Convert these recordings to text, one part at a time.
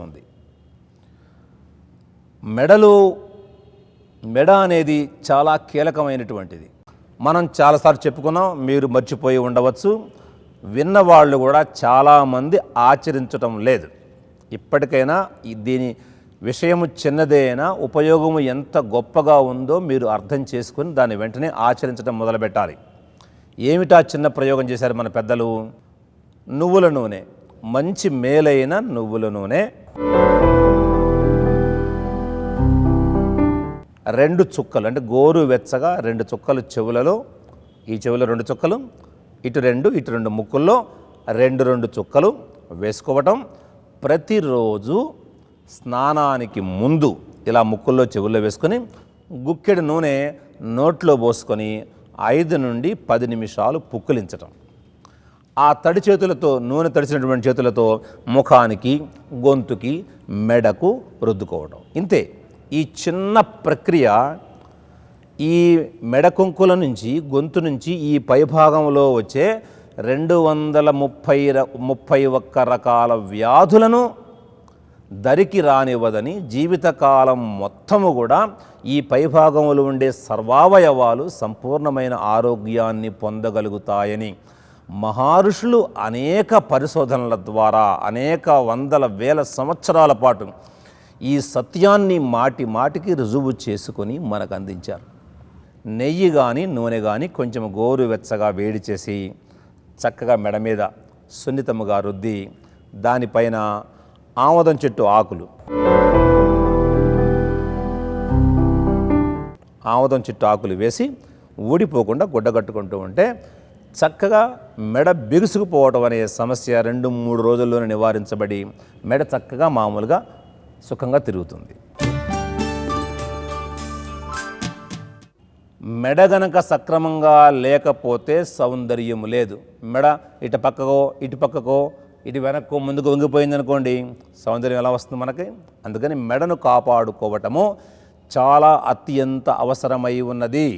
ఉంది. మెడ అనేది చాలా కీలకమైనటువంటిది. మనం చాలాసార్లు చెప్పుకున్నాం, మీరు మర్చిపోయి ఉండవచ్చు. విన్నవాళ్ళు కూడా చాలామంది ఆచరించటం లేదు. ఇప్పటికైనా దీని విషయము చిన్నదే అయినా ఉపయోగము ఎంత గొప్పగా ఉందో మీరు అర్థం చేసుకుని దాన్ని వెంటనే ఆచరించడం మొదలుపెట్టాలి. ఏమిటా చిన్న ప్రయోగం చేశారు మన పెద్దలు? నువ్వుల నూనె, మంచి మేలైన నువ్వుల నూనె 2 చుక్కలు, అంటే గోరు వెచ్చగా 2 చుక్కలు చెవులలో, ఈ చెవులో 2 చుక్కలు, ఇటు 2 ముక్కుల్లో 2 చుక్కలు వేసుకోవటం. ప్రతిరోజు స్నానానికి ముందు ఇలా ముక్కుల్లో చెవుల్లో వేసుకొని గుక్కెడు నూనె నోట్లో పోసుకొని 5 నుండి 10 నిమిషాలు పుక్కిలించటం. ఆ తడి చేతులతో, నూనె తడిసినటువంటి చేతులతో ముఖానికి, గొంతుకి, మెడకు రుద్దుకోవడం. ఇంతే. ఈ చిన్న ప్రక్రియ ఈ మెడ కొంకుల నుంచి, గొంతు నుంచి ఈ పైభాగంలో వచ్చే 231 రకాల వ్యాధులను దరికి రానివ్వదని, జీవితకాలం మొత్తము కూడా ఈ పైభాగంలో ఉండే సర్వావయవాలు సంపూర్ణమైన ఆరోగ్యాన్ని పొందగలుగుతాయని మహర్షులు అనేక పరిశోధనల ద్వారా అనేక వందల వేల సంవత్సరాల పాటు ఈ సత్యాన్ని మాటికి రుజువు చేసుకొని మనకు అందించారు. నెయ్యి కానీ నూనె కానీ కొంచెం గోరువెచ్చగా వేడి చేసి చక్కగా మెడ మీద సున్నితముగా రుద్ది దానిపైన ఆమదం చెట్టు ఆకులు, ఆమదం చెట్టు ఆకులు వేసి ఊడిపోకుండా గుడ్డగట్టుకుంటూ ఉంటే చక్కగా మెడ బిగుసుకుపోవటం అనే సమస్య 2-3 రోజుల్లోనే నివారించబడి మెడ చక్కగా మామూలుగా సుఖంగా తిరుగుతుంది. మెడ గనక సక్రమంగా లేకపోతే సౌందర్యం లేదు. మెడ ఇటు పక్కకో ఇటు వెనక్కో ముందుకు వంగిపోయింది అనుకోండి, సౌందర్యం ఎలా వస్తుంది మనకి? అందుకని మెడను కాపాడుకోవటము చాలా అత్యంత అవసరమై ఉన్నది.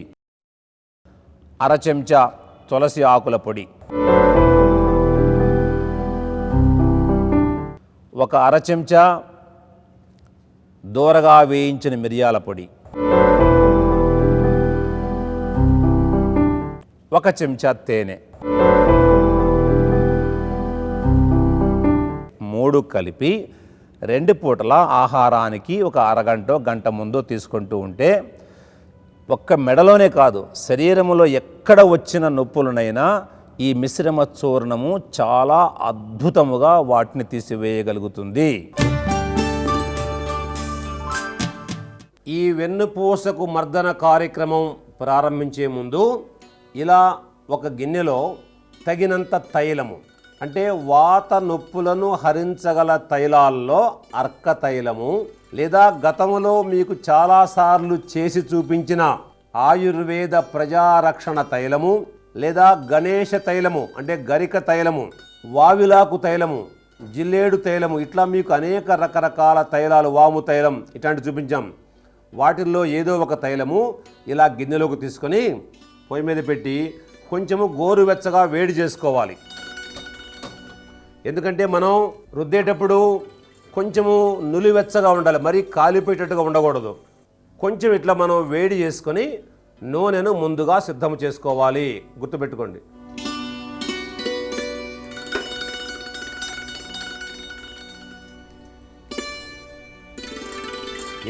1/2 చెంచా తులసి ఆకుల పొడి, 1/2 చెంచా దూరగా వేయించిన మిరియాల పొడి, 1 చెంచా తేనె, 3 కలిపి 2 పూటల ఆహారానికి ఒక అరగంట గంట ముందు తీసుకుంటూ ఉంటే ఒక్క మెడలోనే కాదు, శరీరంలో ఎక్కడ వచ్చిన నొప్పులనైనా ఈ మిశ్రమ చూర్ణము చాలా అద్భుతముగా వాటిని తీసివేయగలుగుతుంది. ఈ వెన్నుపూసకు మర్దన కార్యక్రమం ప్రారంభించే ముందు ఇలా ఒక గిన్నెలో తగినంత తైలము, అంటే వాత నొప్పులను హరించగల తైలాల్లో అర్క తైలము, లేదా గతంలో మీకు చాలాసార్లు చేసి చూపించిన ఆయుర్వేద ప్రజారక్షణ తైలము, లేదా గణేష తైలము అంటే గరిక తైలము, వావిలాకు తైలము, జిల్లేడు తైలము, ఇట్లా మీకు అనేక రకరకాల తైలాలు, వాము తైలం ఇట్లాంటి చూపించాం. వాటిల్లో ఏదో ఒక తైలము ఇలా గిన్నెలోకి తీసుకొని పొయ్యి మీద పెట్టి కొంచెము గోరువెచ్చగా వేడి చేసుకోవాలి. ఎందుకంటే మనం రుద్దేటప్పుడు కొంచెము నులివెచ్చగా ఉండాలి, మరీ కాలిపోయేటట్టుగా ఉండకూడదు. కొంచెం ఇట్లా మనం వేడి చేసుకొని నూనెను ముందుగా సిద్ధం చేసుకోవాలి. గుర్తుపెట్టుకోండి.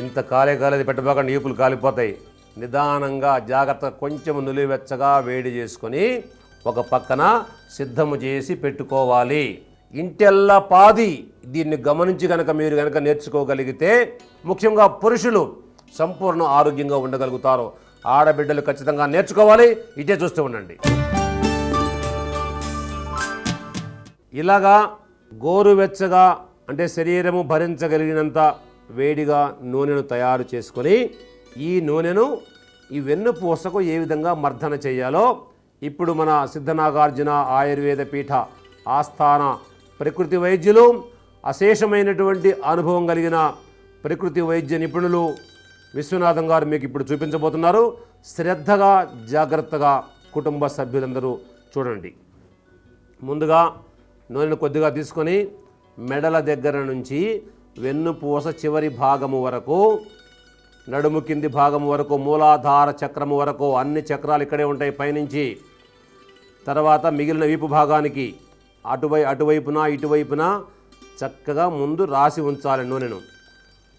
ఇంత కాలేది పెట్టబాకండి, ఈపులు కాలిపోతాయి. నిదానంగా జాగ్రత్తగా కొంచెం నులివెచ్చగా వేడి చేసుకొని ఒక పక్కన సిద్ధము చేసి పెట్టుకోవాలి. ఇంటెల్లా పాది దీన్ని గమనించి మీరు కనుక నేర్చుకోగలిగితే, ముఖ్యంగా పురుషులు సంపూర్ణ ఆరోగ్యంగా ఉండగలుగుతారు. ఆడబిడ్డలు ఖచ్చితంగా నేర్చుకోవాలి. ఇదే చూస్తూ ఉండండి. ఇలాగా గోరువెచ్చగా, అంటే శరీరము భరించగలిగినంత వేడిగా నూనెను తయారు చేసుకొని ఈ నూనెను ఈ వెన్నుపూసకు ఏ విధంగా మర్దన చేయాలో ఇప్పుడు మన సిద్ధనాగార్జున ఆయుర్వేద పీఠ ఆస్థాన ప్రకృతి వైద్యులు, అశేషమైనటువంటి అనుభవం కలిగిన ప్రకృతి వైద్య నిపుణులు విశ్వనాథం గారు మీకు ఇప్పుడు చూపించబోతున్నారు. శ్రద్ధగా జాగ్రత్తగా కుటుంబ సభ్యులందరూ చూడండి. ముందుగా నూనెను కొద్దిగా తీసుకొని మెడల దగ్గర నుంచి వెన్నుపూస చివరి భాగము వరకు, నడుము కింది భాగము వరకు, మూలాధార చక్రము వరకు అన్ని చక్రాలు ఇక్కడే ఉంటాయి పైనుంచి. తర్వాత మిగిలిన వీపు భాగానికి అటువైపున ఇటువైపున చక్కగా ముందు రాసి ఉంచాలి నూనెను.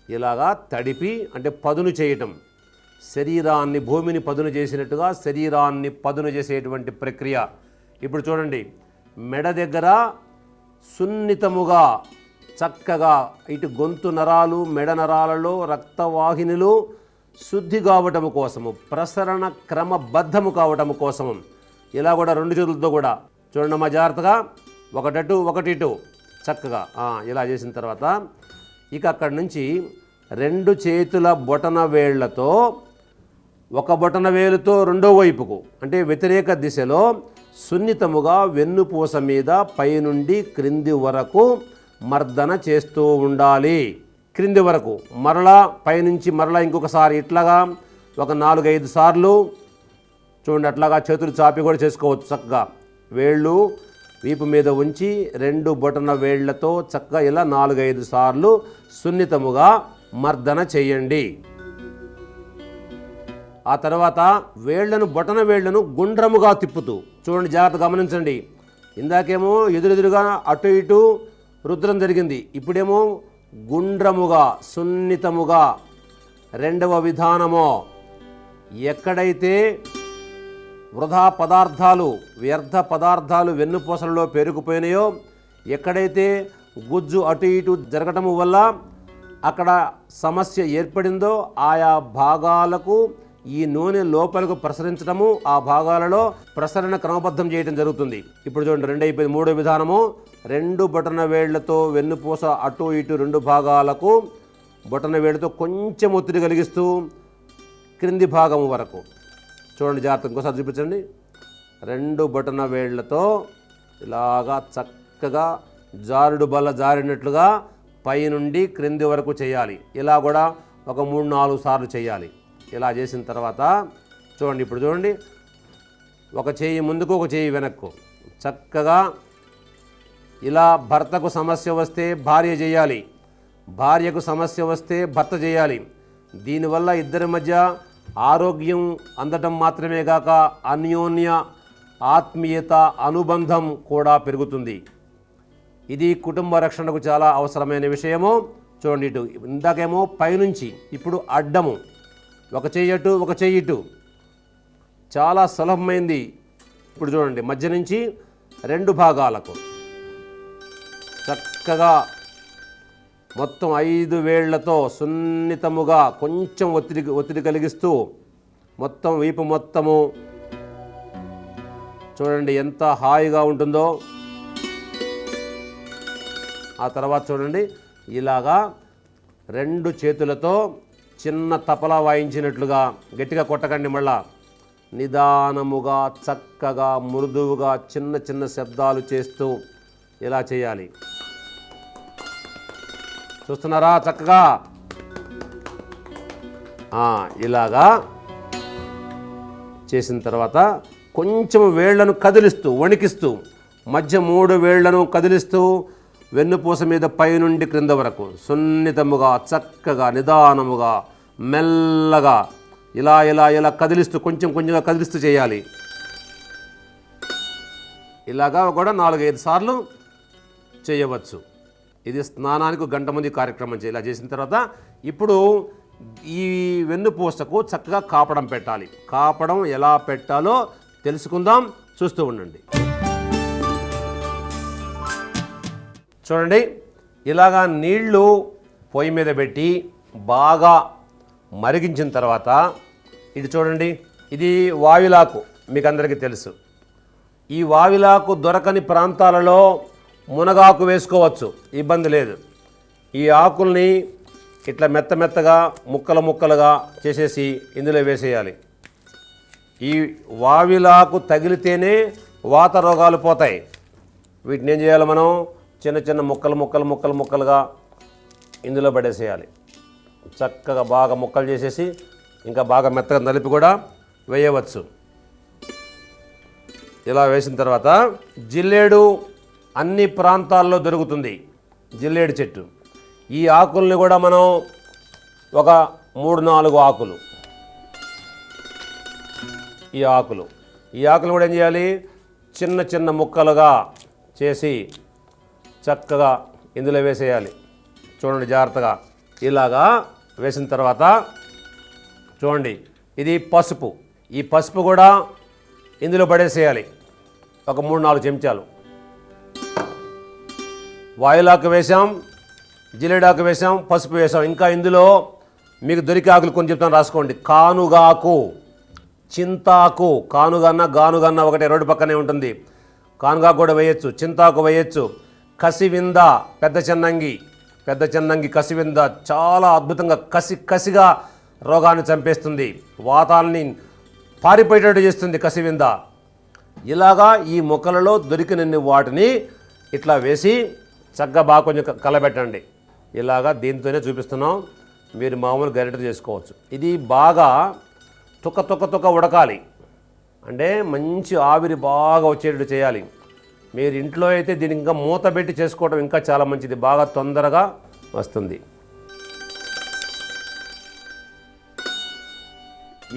ఇలాగా తడిపి అంటే పదును చేయటం, శరీరాన్ని భూమిని పదును చేసినట్టుగా శరీరాన్ని పదును చేసేటువంటి ప్రక్రియ. ఇప్పుడు చూడండి, మెడ దగ్గర సున్నితముగా చక్కగా ఇటు గొంతు నరాలు, మెడ నరాలలో రక్తవాహినులు శుద్ధి కావటము కోసము, ప్రసరణ క్రమబద్ధము కావటము కోసము ఇలా కూడా 2 చేతులతో కూడా చూడండి జాగ్రత్తగా, ఒకటటు ఒకటిటు చక్కగా ఇలా చేసిన తర్వాత ఇక అక్కడి నుంచి 2 చేతుల బొటన వేళ్లతో, ఒక బొటన వేలుతో రెండో వైపుకు అంటే వ్యతిరేక దిశలో సున్నితముగా వెన్నుపూస మీద పైనుండి క్రింది వరకు మర్దన చేస్తూ ఉండాలి. క్రింది వరకు మరలా పైనుంచి మరలా ఇంకొకసారి ఇట్లాగా ఒక 4-5 సార్లు చూడండి. అట్లాగా చేతులు చాపి కూడా చేసుకోవచ్చు. చక్కగా వేళ్ళు వీపు మీద ఉంచి 2 బొటన వేళ్లతో చక్కగా ఇలా 4-5 సార్లు సున్నితముగా మర్దన చేయండి. ఆ తర్వాత బొటన వేళ్లను గుండ్రముగా తిప్పుతూ చూడండి, జాగ్రత్త గమనించండి. ఇందాకేమో ఎదురెదురుగా అటు ఇటు రుద్రం జరిగింది, ఇప్పుడేమో గుండ్రముగా సున్నితముగా. రెండవ విధానమో, ఎక్కడైతే వృధా పదార్థాలు, వ్యర్థ పదార్థాలు వెన్నుపూసలలో పేరుకుపోయినాయో, ఎక్కడైతే గుజ్జు అటు ఇటు జరగటము వల్ల అక్కడ సమస్య ఏర్పడిందో ఆయా భాగాలకు ఈ నూనె లోపలకు ప్రసరించడము, ఆ భాగాలలో ప్రసరణ క్రమబద్ధం చేయడం జరుగుతుంది. ఇప్పుడు చూడండి, 2 అయిపోయింది. 3వ విధానము, 2 బొటన వేళ్లతో వెన్నుపూస అటు ఇటు 2 భాగాలకు బొటన వేళ్లతో కొంచెం ఒత్తిడి కలిగిస్తూ క్రింది భాగం వరకు చూడండి, జాగ్రత్త ఇంకోసారి చూపించండి. 2 బొటన వేళ్లతో ఇలాగా చక్కగా జారుడు బల్ల జారినట్లుగా పైనుండి క్రింది వరకు చేయాలి. ఇలా కూడా ఒక 3-4 సార్లు చేయాలి. ఇలా చేసిన తర్వాత చూడండి, ఇప్పుడు చూడండి, ఒక చేయి ముందుకు ఒక చేయి వెనక్కు చక్కగా ఇలా. భర్తకు సమస్య వస్తే భార్య చేయాలి, భార్యకు సమస్య వస్తే భర్త చేయాలి. దీనివల్ల ఇద్దరి మధ్య ఆరోగ్యం అందటం మాత్రమే కాక అన్యోన్య ఆత్మీయత అనుబంధం కూడా పెరుగుతుంది. ఇది కుటుంబ రక్షణకు చాలా అవసరమైన విషయము. చూడండి, ఇటు ఇందాకేమో పైనుంచి, ఇప్పుడు అడ్డము, ఒక చెయ్యి అటు ఒక చెయ్యి ఇటు, చాలా సులభమైంది. ఇప్పుడు చూడండి, మధ్య నుంచి 2 భాగాలకు చక్కగా మొత్తం 5 వేళ్లతో సున్నితముగా కొంచెం ఒత్తిడి కలిగిస్తూ మొత్తం వీపు మొత్తము చూడండి ఎంత హాయిగా ఉంటుందో. ఆ తర్వాత చూడండి, ఇలాగా 2 చేతులతో చిన్న తపలా వాయించినట్లుగా, గట్టిగా కొట్టకండి, మళ్ళా నిదానముగా చక్కగా మృదువుగా చిన్న చిన్న శబ్దాలు చేస్తూ ఇలా చేయాలి. చూస్తున్నారా చక్కగా? ఇలాగా చేసిన తర్వాత కొంచెం వేళ్లను కదిలిస్తూ వణికిస్తూ, మధ్య 3 వేళ్లను కదిలిస్తూ వెన్నుపూస మీద పైనుండి క్రింద వరకు సున్నితముగా చక్కగా నిదానముగా మెల్లగా ఇలా ఇలా ఇలా కదిలిస్తూ కొంచెంగా కదిలిస్తూ చేయాలి. ఇలాగా కూడా 4-5 సార్లు చేయవచ్చు. ఇది స్నానానికి 1 గంట ముందు కార్యక్రమం ఇలా చేసిన తర్వాత ఇప్పుడు ఈ వెన్నుపూసకు చక్కగా కాపడం పెట్టాలి. కాపడం ఎలా పెట్టాలో తెలుసుకుందాం, చూస్తూ ఉండండి. చూడండి, ఇలాగా నీళ్లు పొయ్యి మీద పెట్టి బాగా మరిగించిన తర్వాత ఇది చూడండి, ఇది వావిలాకు, మీకు అందరికీ తెలుసు. ఈ వావిలాకు దొరకని ప్రాంతాలలో మునగాకు వేసుకోవచ్చు, ఇబ్బంది లేదు. ఈ ఆకుల్ని ఇట్లా మెత్తగా ముక్కలుగా చేసేసి ఇందులో వేసేయాలి. ఈ వావిలాకు తగిలితేనే వాత రోగాలు పోతాయి. వీటిని ఏం చేయాలి, మనం చిన్న ముక్కలుగా ఇందులో పడేసేయాలి. చక్కగా బాగా ముక్కలు చేసేసి ఇంకా బాగా మెత్తగా నలిపి కూడా వేయవచ్చు. ఇలా వేసిన తర్వాత జిల్లేడు అన్ని ప్రాంతాల్లో దొరుకుతుంది. జిల్లేడు చెట్టు ఈ ఆకుల్ని కూడా మనం ఒక 3-4 ఆకులు, ఈ ఆకులు కూడా ఏం చేయాలి, చిన్న చిన్న ముక్కలుగా చేసి చక్కగా ఇందులో వేసేయాలి. చూడండి జాగ్రత్తగా. ఇలాగా వేసిన తర్వాత చూడండి, ఇది పసుపు. ఈ పసుపు కూడా ఇందులో పడేసేయాలి. ఒక 3-4 చెంచాలు. వాయులాకు వేసాం, జిల్లేడాకు వేసాం, పసుపు వేసాం. ఇంకా ఇందులో మీకు దొరికే ఆకులు కొన్ని చెప్తాను, రాసుకోండి. కానుగాకు, చింతాకు, గానుగన్న ఒకటే రోడ్డు పక్కనే ఉంటుంది. కానుగాకు కూడా వేయచ్చు, చింతాకు వేయచ్చు. కసివింద, పెద్ద చెన్నంగి కసివింద చాలా అద్భుతంగా కసిగా రోగాన్ని చంపేస్తుంది, వాతాన్ని పారిపోయేటట్టు చేస్తుంది కసివింద. ఇలాగా ఈ మొక్కలలో దొరికినన్ని వాటిని ఇట్లా వేసి చక్కగా బాగా కొంచెం కలబెట్టండి. ఇలాగా దీంతోనే చూపిస్తున్నాం, మీరు మామూలు గరిటె చేసుకోవచ్చు. ఇది బాగా తుక్క ఉడకాలి, అంటే మంచి ఆవిరి బాగా వచ్చేటట్టు చేయాలి. మీరు ఇంట్లో అయితే దీన్ని ఇంకా మూత పెట్టి చేసుకోవడం ఇంకా చాలా మంచిది, బాగా తొందరగా వస్తుంది.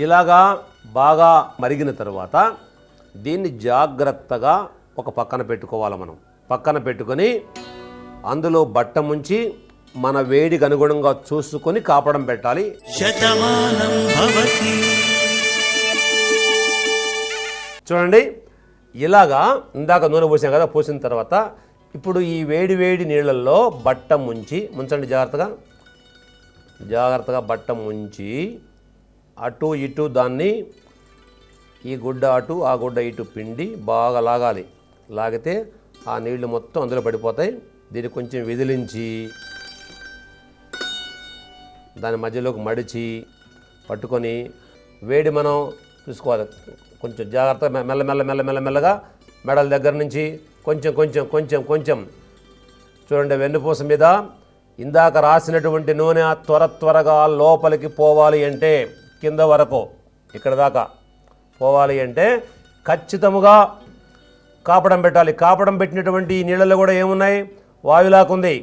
ఇలాగా బాగా మరిగిన తర్వాత దీన్ని జాగ్రత్తగా ఒక పక్కన పెట్టుకోవాలి. మనం పక్కన పెట్టుకొని అందులో బట్ట ముంచి మన వేడికి అనుగుణంగా చూసుకొని కాపడం పెట్టాలి. శతమానం భవతి. చూడండి, ఇలాగా ఇందాక నూనె పోసాం కదా, పోసిన తర్వాత ఇప్పుడు ఈ వేడి నీళ్ళల్లో బట్ట ముంచండి జాగ్రత్తగా బట్ట ముంచి అటు ఇటు దాన్ని ఈ గుడ్డ అటు ఆ గుడ్డ ఇటు పిండి బాగా లాగితే ఆ నీళ్లు మొత్తం అందులో పడిపోతాయి. దీన్ని కొంచెం విదిలించి దాని మధ్యలోకి మడిచి పట్టుకొని వేడి మనం చూసుకోవాలి. కొంచెం జాగ్రత్తగా మెల్లగా మెడల దగ్గర నుంచి కొంచెం చూడండి. వెన్నుపూస మీద ఇందాక రాసినటువంటి నూనె త్వరగా లోపలికి పోవాలి అంటే, కింద వరకు ఇక్కడ దాకా పోవాలి అంటే ఖచ్చితంగా కాపడం పెట్టాలి. కాపడం పెట్టినటువంటి ఈ నీళ్ళలో కూడా ఏమున్నాయి, వాయులాకు ఉంది,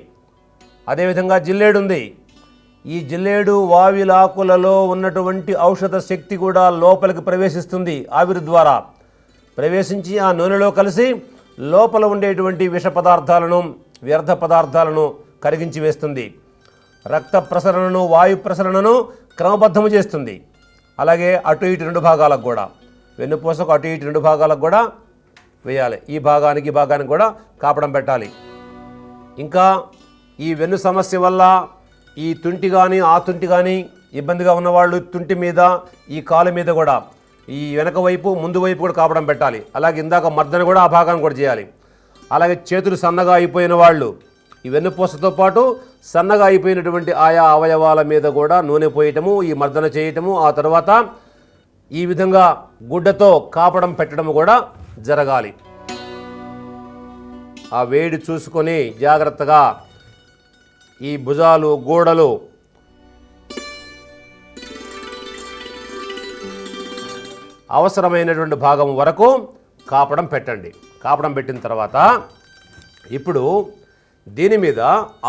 అదేవిధంగా జిల్లేడు ఉంది. ఈ జిల్లేడు వాయులాకులలో ఉన్నటువంటి ఔషధ శక్తి కూడా లోపలికి ప్రవేశిస్తుంది. ఆవిరి ద్వారా ప్రవేశించి ఆ నూనెలో కలిసి లోపల ఉండేటువంటి విష పదార్థాలను, వ్యర్థ పదార్థాలను కరిగించి వేస్తుంది. రక్త ప్రసరణను, వాయు ప్రసరణను క్రమబద్ధము చేస్తుంది. అలాగే అటు ఇటు 2 భాగాలకు కూడా, వెన్నుపూసకు అటు ఇటు 2 భాగాలకు కూడా వేయాలి. ఈ భాగానికి కూడా కాపడం పెట్టాలి. ఇంకా ఈ వెన్ను సమస్య వల్ల ఈ తుంటి కానీ ఆ తుంటి కానీ ఇబ్బందిగా ఉన్నవాళ్ళు తుంటి మీద, ఈ కాలు మీద కూడా, ఈ వెనక వైపు ముందు వైపు కూడా కాపడం పెట్టాలి. అలాగే ఇందాక మర్దన కూడా ఆ భాగాన్ని కూడా చేయాలి. అలాగే చేతులు సన్నగా అయిపోయిన వాళ్ళు ఈ వెన్నుపూసతో పాటు సన్నగా అయిపోయినటువంటి ఆయా అవయవాల మీద కూడా నూనె పోయటము, ఈ మర్దన చేయటము, ఆ తర్వాత ఈ విధంగా గుడ్డతో కాపడం పెట్టడం కూడా జరగాలి. ఆ వేడి చూసుకొని జాగ్రత్తగా ఈ భుజాలు, గోడలు అవసరమైనటువంటి భాగం వరకు కాపడం పెట్టండి. కాపడం పెట్టిన తర్వాత ఇప్పుడు దీని మీద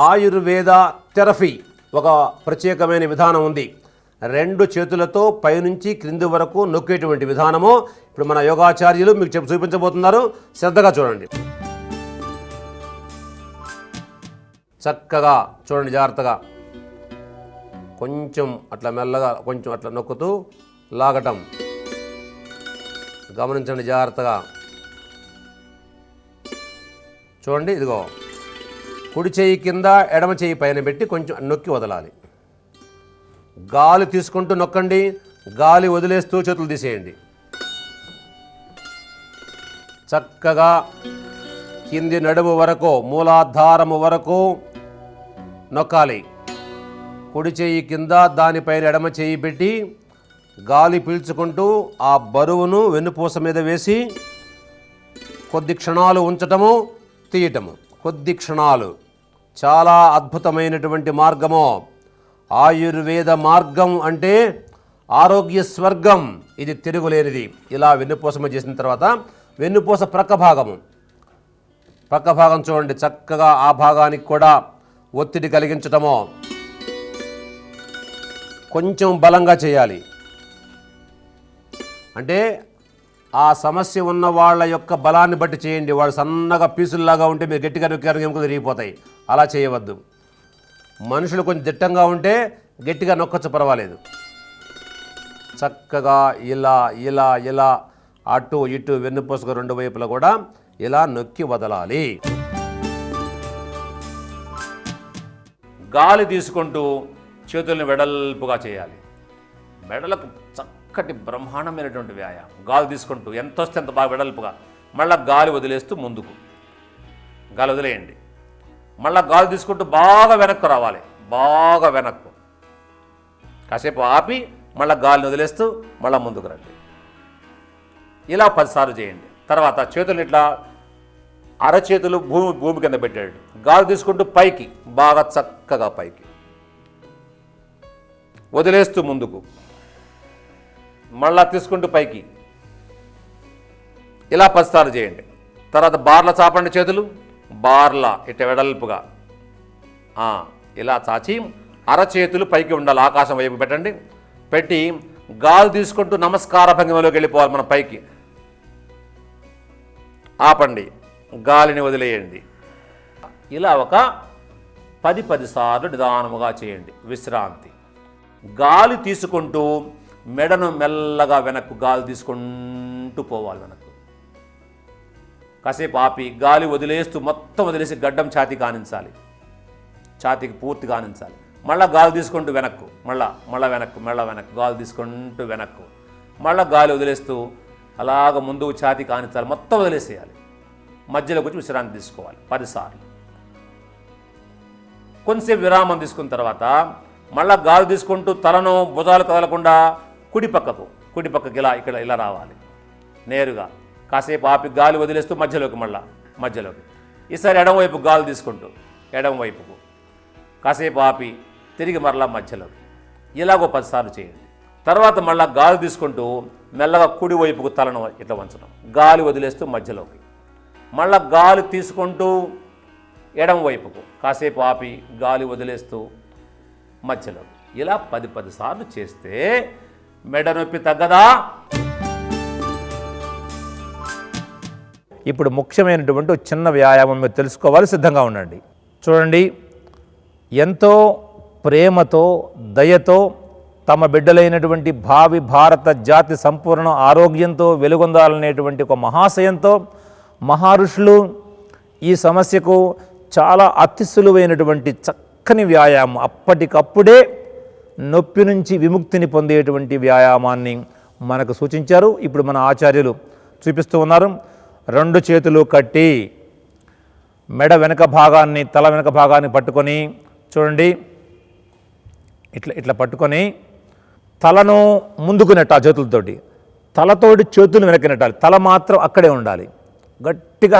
ఆయుర్వేద థెరపీ ఒక ప్రత్యేకమైన విధానం ఉంది. 2 చేతులతో పైనుంచి క్రింది వరకు నొక్కేటువంటి విధానము ఇప్పుడు మన యోగాచార్యులు మీకు చూపించబోతున్నారు. శ్రద్ధగా చూడండి, చక్కగా చూడండి, జాగ్రత్తగా కొంచెం అట్లా మెల్లగా కొంచెం అట్లా నొక్కుతూ లాగటం గమనించండి జాగ్రత్తగా. చూడండి, ఇదిగో కుడి చేయి కింద ఎడమ చేయి పైన పెట్టి కొంచెం నొక్కి వదలాలి. గాలి తీసుకుంటూ నొక్కండి, గాలి వదిలేస్తూ చేతులు తీసేయండి. చక్కగా కింది నడుము వరకు, మూలాధారము వరకు నొక్కాలి. కుడి చేయి కింద, దానిపైన ఎడమ చేయి పెట్టి గాలి పీల్చుకుంటూ ఆ బరువును వెన్నుపూస మీద వేసి కొద్ది క్షణాలు ఉంచటము, తీయటము. కొద్ది క్షణాలు. చాలా అద్భుతమైనటువంటి మార్గము ఆయుర్వేద మార్గం, అంటే ఆరోగ్య స్వర్గం. ఇది తిరుగులేనిది. ఇలా వెన్నుపూసము చేసిన తర్వాత వెన్నుపూస ప్రక్క భాగం చూడండి, చక్కగా ఆ భాగానికి కూడా ఒత్తిడి కలిగించటమో, కొంచెం బలంగా చేయాలి. అంటే ఆ సమస్య ఉన్న వాళ్ళ యొక్క బలాన్ని బట్టి చేయండి. వాళ్ళు సన్నగా పీసుల్లాగా ఉంటే మీరు గట్టిగా నొక్కారు ఎముకలు విరిగిపోతాయి. అలా చేయవద్దు. మనుషులు కొంచెం దిట్టంగా ఉంటే గట్టిగా నొక్కొచ్చు, పర్వాలేదు. చక్కగా ఇలా ఇలా ఇలా అటు ఇటు వెన్నుపూసకు రెండు వైపులా కూడా ఇలా నొక్కి వదలాలి. గాలి తీసుకుంటూ చేతుల్ని వెడల్పుగా చేయాలి. మెడలకు చక్కటి బ్రహ్మాండమైనటువంటి వ్యాయామం. గాలి తీసుకుంటూ ఎంత వస్తే అంత బాగా వెడల్పుగా, మళ్ళీ గాలి వదిలేస్తూ ముందుకు గాలి వదిలేయండి. మళ్ళీ గాలి తీసుకుంటూ బాగా వెనక్కు రావాలి, బాగా వెనక్కు. కాసేపు ఆపి మళ్ళీ గాలిని వదిలేస్తూ మళ్ళీ ముందుకు రండి. ఇలా 10 సార్లు చేయండి. తర్వాత చేతులు ఇట్లా అరచేతులు భూమి కింద పెట్టాడు. గాలి తీసుకుంటూ పైకి, బాగా చక్కగా పైకి వదిలేస్తూ ముందుకు, మళ్ళా తీసుకుంటూ పైకి. ఇలా 10 సార్లు చేయండి. తర్వాత బార్ల చాపండి. చేతులు బార్ల ఇట్ట వెడల్పుగా ఇలా చాచి అరచేతులు పైకి ఉండాలి, ఆకాశం వైపు పెట్టండి. పెట్టి గాలి తీసుకుంటూ నమస్కార భంగిమలోకి వెళ్ళిపోవాలి. మనం పైకి ఆపండి, గాలిని వదిలేయండి. ఇలా ఒక 10 సార్లు నిదానముగా చేయండి. విశ్రాంతి. గాలి తీసుకుంటూ మెడను మెల్లగా వెనక్కు గాలి తీసుకుంటూ పోవాలి. వెనక్కు కాసేపు ఆపి గాలి వదిలేస్తూ మొత్తం వదిలేసి గడ్డం ఛాతీ కానించాలి, ఛాతీకి పూర్తి కానించాలి. మళ్ళీ గాలి తీసుకుంటూ వెనక్కు, మళ్ళీ వెనక్కు గాలి తీసుకుంటూ వెనక్కు, మళ్ళీ గాలి వదిలేస్తూ అలాగ ముందుకు ఛాతీ కానించాలి, మొత్తం వదిలేసేయాలి. మధ్యలోకి వచ్చి విశ్రాంతి తీసుకోవాలి 10 సార్లు. కొంచెంసేపు విరామం తీసుకున్న తర్వాత మళ్ళీ గాలి తీసుకుంటూ తలను భుజాలు కదలకుండా కుడి పక్కకి ఇలా రావాలి నేరుగా. కాసేపు ఆపి గాలి వదిలేస్తూ మధ్యలోకి. ఈసారి ఎడమవైపు గాలి తీసుకుంటూ ఎడమవైపుకు, కాసేపు ఆపి తిరిగి మరలా మధ్యలోకి. ఇలాగో 10 సార్లు చేయండి. తర్వాత మళ్ళీ గాలి తీసుకుంటూ మెల్లగా కుడివైపుకు తలను ఇట్లా వంచడం, గాలి వదిలేస్తూ మధ్యలోకి. మళ్ళీ గాలి తీసుకుంటూ ఎడమ వైపుకు, కాసేపు ఆపి గాలి వదిలేస్తూ మధ్యలోకి. ఇలా 10 సార్లు చేస్తే మెడ నొప్పి తగ్గదా? ఇప్పుడు ముఖ్యమైనటువంటి ఒక చిన్న వ్యాయామం మీరు తెలుసుకోవాలి, సిద్ధంగా ఉండండి. చూడండి, ఎంతో ప్రేమతో దయతో తమ బిడ్డలైనటువంటి భావి భారత జాతి సంపూర్ణ ఆరోగ్యంతో వెలుగొందాలనేటువంటి ఒక మహాశయంతో మహర్షులు ఈ సమస్యకు చాలా అతి సులువైనటువంటి చక్కని వ్యాయామం, అప్పటికప్పుడే నొప్పి నుంచి విముక్తిని పొందేటువంటి వ్యాయామాన్ని మనకు సూచించారు. ఇప్పుడు మన ఆచార్యులు చూపిస్తూ ఉన్నారు. 2 చేతులు కట్టి మెడ వెనక భాగాన్ని, తల వెనక భాగాన్ని పట్టుకొని, చూడండి ఇట్లా పట్టుకొని తలను ముందుకు నెట్టాలి చేతులతోటి, తలతోటి చేతులు వెనక్కి నెట్టాలి, తల మాత్రం అక్కడే ఉండాలి. గట్టిగా